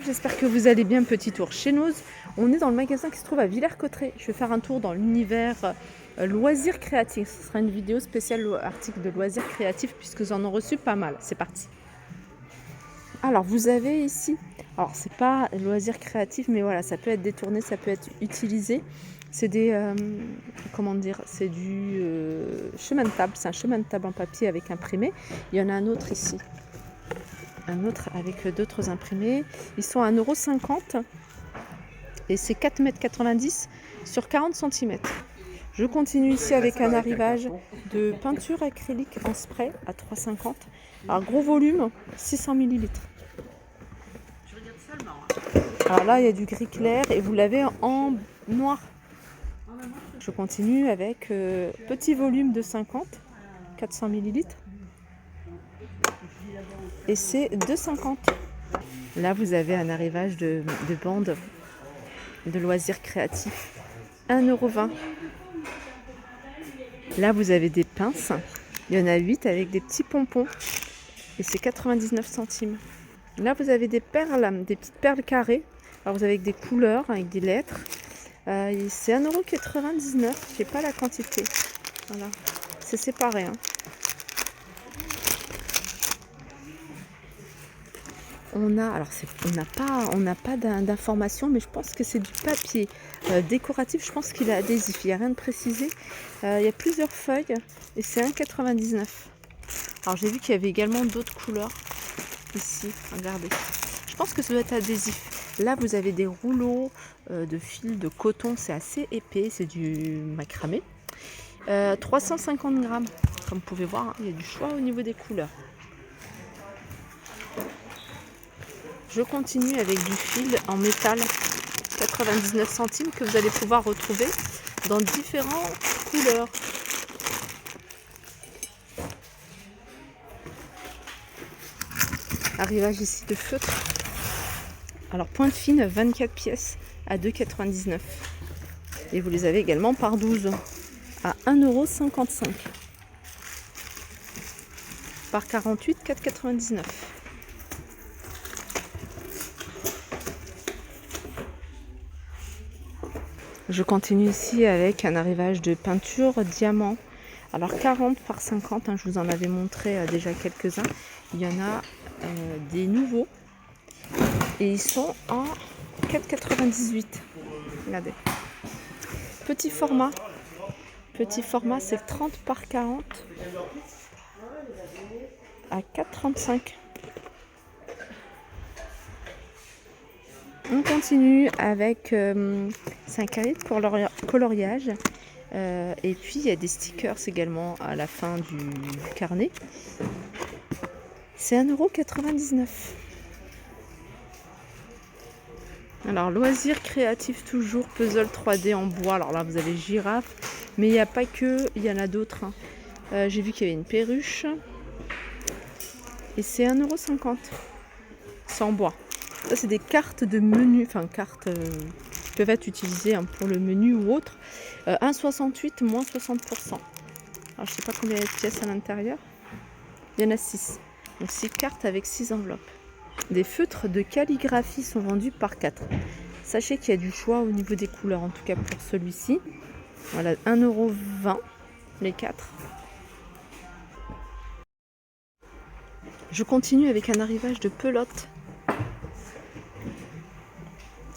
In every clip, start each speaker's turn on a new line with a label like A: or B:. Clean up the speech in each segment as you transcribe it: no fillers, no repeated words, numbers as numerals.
A: J'espère que vous allez bien, petit tour chez nous. On est dans le magasin qui se trouve à Villers-Cotterêts. Je vais faire un tour dans l'univers loisirs créatifs. Ce sera une vidéo spéciale article de loisirs créatifs puisque j'en ai reçu pas mal. C'est parti. Alors vous avez ici, alors c'est pas loisirs créatifs mais voilà, ça peut être détourné, ça peut être utilisé. C'est des, comment dire, c'est du chemin de table. C'est un chemin de table en papier avec imprimé. Il y en a un autre ici. Un autre avec d'autres imprimés. Ils sont à 1,50 € et c'est 4,90 m sur 40 cm. Je continue ici avec un arrivage de peinture acrylique en spray à 3,50 €. Alors gros volume, 600 ml. Alors là, il y a du gris clair et vous l'avez en noir. Je continue avec petit volume de 50, 400 ml. Et c'est 2,50 €. Là, vous avez un arrivage de bandes de loisirs créatifs, 1,20 €. Là, vous avez des pinces. Il y en a 8 avec des petits pompons. Et c'est 99 centimes. Là, vous avez des perles, des petites perles carrées. Alors, vous avez avec des couleurs, avec des lettres. C'est 1,99 €. Je sais pas la quantité. Voilà. C'est séparé. On n'a pas d'informations, mais je pense que c'est du papier décoratif. Je pense qu'il est adhésif. Il n'y a rien de précisé. Il y a plusieurs feuilles et c'est 1,99 €. Alors j'ai vu qu'il y avait également d'autres couleurs ici. Regardez. Je pense que ça doit être adhésif. Là, vous avez des rouleaux de fil de coton. C'est assez épais. C'est du macramé. 350 grammes. Comme vous pouvez voir, il y a du choix au niveau des couleurs. Je continue avec du fil en métal 99 centimes que vous allez pouvoir retrouver dans différentes couleurs. Arrivage ici de feutre. Alors pointe fine 24 pièces à 2,99 €. Et vous les avez également par 12 à 1,55 €. Par 48, 4,99 €. Je continue ici avec un arrivage de peinture diamant. Alors 40 par 50, je vous en avais montré déjà quelques-uns. Il y en a des nouveaux et ils sont en 4,98 €. Regardez. Petit format, c'est 30 par 40 à 4,35 €. On continue avec 5 carrés pour coloriage. Et puis il y a des stickers également à la fin du carnet. C'est 1,99 €. Alors loisirs créatifs toujours, puzzle 3D en bois. Alors là vous avez girafe, mais il n'y a pas que, il y en a d'autres. J'ai vu qu'il y avait une perruche. Et c'est 1,50 €. C'est en bois. Ça, c'est des cartes de menu, cartes qui peuvent être utilisées pour le menu ou autre. 1,68 moins 60%. Alors, je ne sais pas combien il y a de pièces à l'intérieur. Il y en a 6. Donc, 6 cartes avec 6 enveloppes. Des feutres de calligraphie sont vendus par 4. Sachez qu'il y a du choix au niveau des couleurs, en tout cas pour celui-ci. Voilà, 1,20 € les 4. Je continue avec un arrivage de pelote.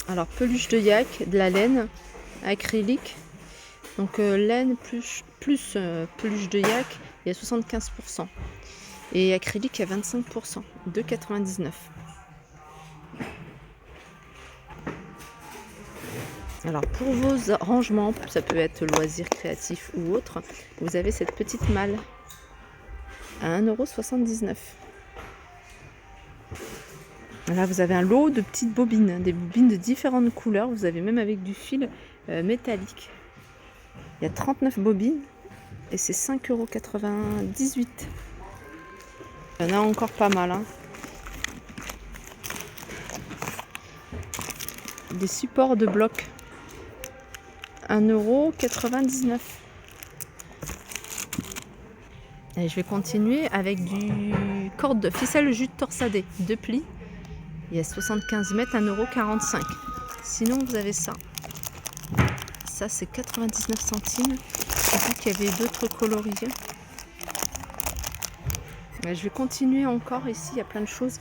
A: Alors peluche de yak, de la laine acrylique. Donc laine plus peluche de yak, il y a 75%. Et acrylique, il y a 25%, 2,99 €. Alors pour vos rangements, ça peut être loisirs créatifs ou autre, vous avez cette petite malle à 1,79 €. Là, vous avez un lot de petites bobines, des bobines de différentes couleurs. Vous avez même avec du fil métallique. Il y a 39 bobines et c'est 5,98 €. Il y en a encore pas mal. Des supports de blocs, 1,99 €. Et je vais continuer avec du corde de ficelle jute torsadée, 2 plis. Il y a 75 mètres, 1,45 €. Sinon, vous avez ça. Ça, c'est 99 centimes. J'ai vu qu'il y avait d'autres coloris. Je vais continuer encore. Ici, il y a plein de choses.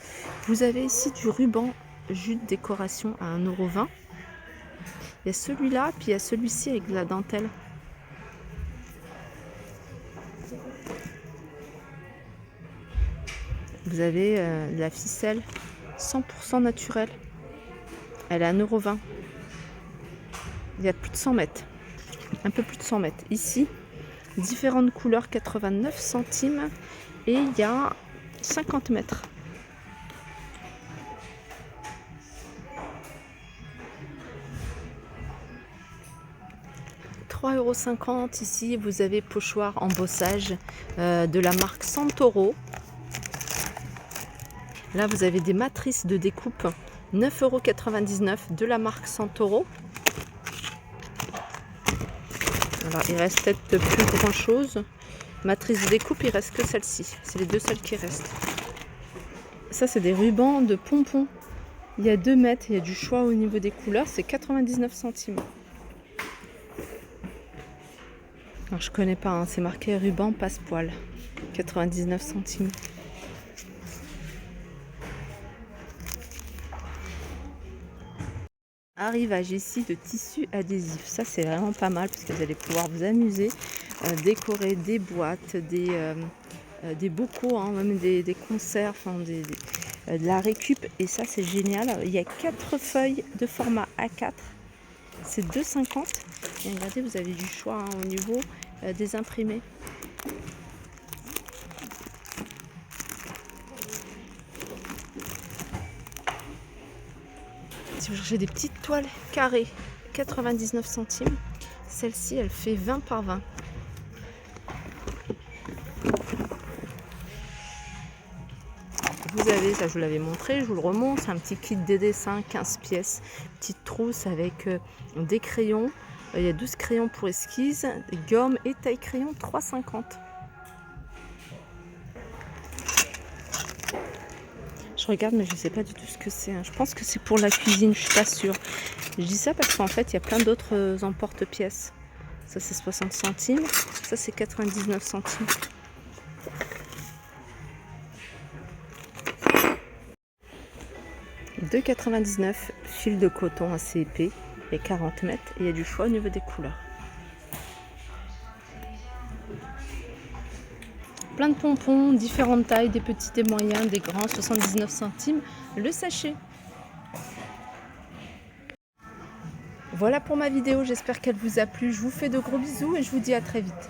A: Vous avez ici du ruban jute décoration à 1,20 €. Il y a celui-là, puis il y a celui-ci avec de la dentelle. Vous avez de la ficelle 100% naturelle. Elle est à 1,20 €. Il y a plus de 100 mètres. Un peu plus de 100 mètres. Ici, différentes couleurs, 89 centimes. Et il y a 50 mètres. €3,50 €. Ici, vous avez pochoir embossage de la marque Santoro. Là, vous avez des matrices de découpe 9,99 € de la marque Santoro. Alors, il reste peut-être plus grand chose. Matrice de découpe, il reste que celle-ci. C'est les deux seules qui restent. Ça, c'est des rubans de pompons. Il y a 2 mètres, il y a du choix au niveau des couleurs. C'est 99 centimes. Alors, je connais pas, hein. C'est marqué ruban passe-poil. 99 centimes. Arrivage ici de tissu adhésif. Ça, c'est vraiment pas mal parce que vous allez pouvoir vous amuser, décorer des boîtes, des bocaux, hein, même des conserves, enfin, de la récup. Et ça, c'est génial. Il y a 4 feuilles de format A4. C'est 2,50 €. Et regardez, vous avez du choix, hein, au niveau des imprimés. Si vous cherchez des petites toiles carrées, 99 centimes. Celle-ci, elle fait 20 par 20. Vous avez, ça je vous l'avais montré, je vous le remonte, c'est un petit kit de dessin, 15 pièces. Petite trousse avec des crayons. Il y a 12 crayons pour esquisse, des gommes et taille crayon, 3,50 €. Je regarde, mais je ne sais pas du tout ce que c'est, hein. Je pense que c'est pour la cuisine, je suis pas sûre. Je dis ça parce qu'en fait, il y a plein d'autres emporte-pièces. Ça, c'est 60 centimes. Ça, c'est 99 centimes. « 2,99 €, fil de coton assez épais et 40 mètres. Et il y a du choix au niveau des couleurs. Plein de pompons, différentes tailles, des petits, des moyens, des grands, 79 centimes le sachet. Voilà pour ma vidéo, j'espère qu'elle vous a plu. Je vous fais de gros bisous et je vous dis à très vite.